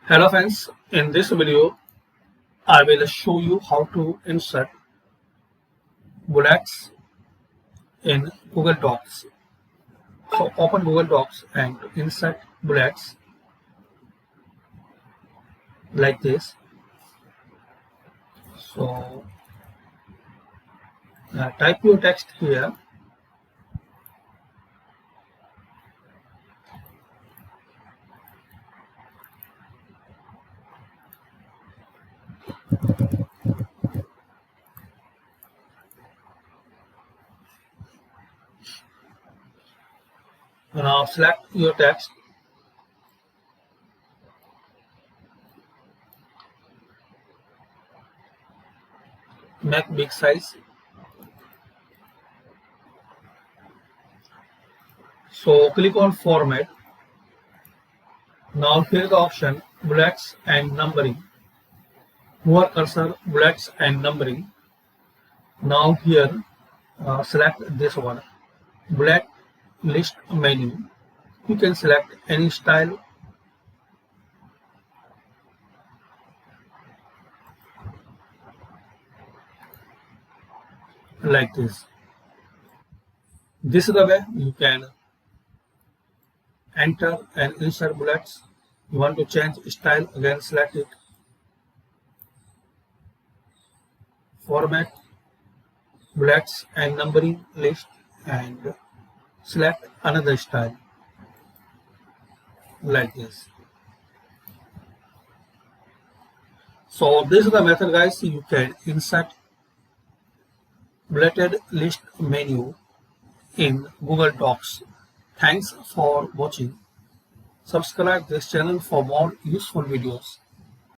Hello friends, in this video I will show you how to insert bullets in Google Docs. So open Google Docs and insert bullets like this. So type your text here. Now select your text. Make big size. So click on format. Now here the option bullets and numbering. Move cursor bullets and numbering. Now here select this one, bullet list menu. You can select any style. Like this. This is the way you can enter and insert bullets. You want to change style, again select it, format, bullets and numbering list, and select another style like this. So this is the method guys, you can insert bulleted list menu in Google Docs. Thanks for watching. Subscribe this channel for more useful videos.